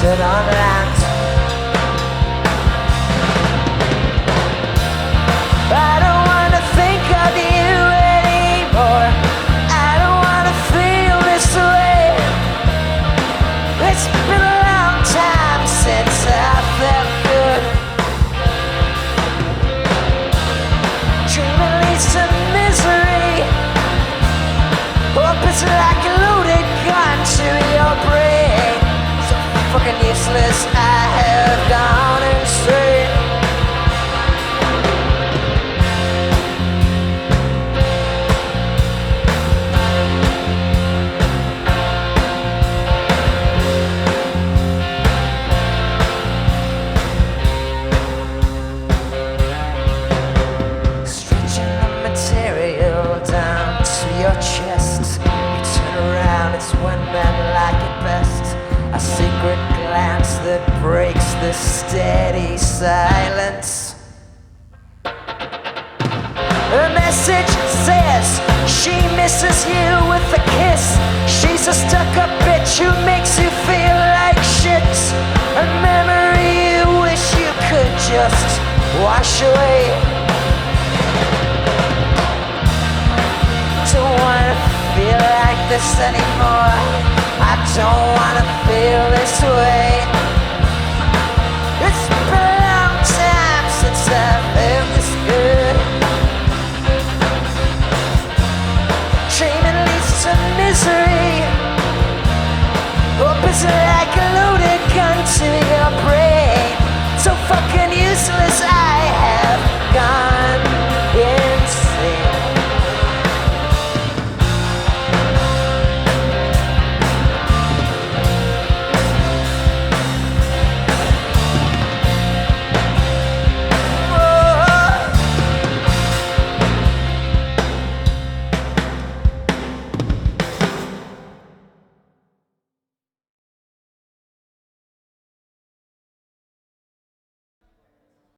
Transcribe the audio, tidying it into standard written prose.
stood on land. I don't wanna think of you anymore. I don't wanna feel this way. It's been a long time since I felt good. Dreaming leads to misery. Hope it's like a loaded gun to your brain. So fucking useless, I have gone insane. Stretching the material down to your chest. You turn around, it's when men like it best. A secret glance that breaks the steady silence. Her message says she misses you with a kiss. She's a stuck-up bitch who makes you feel like shit. A memory you wish you could just wash away. Don't wanna feel like this anymore. I don't wanna feel this way. It's been a long time since I felt this good. Dreaming leads to misery.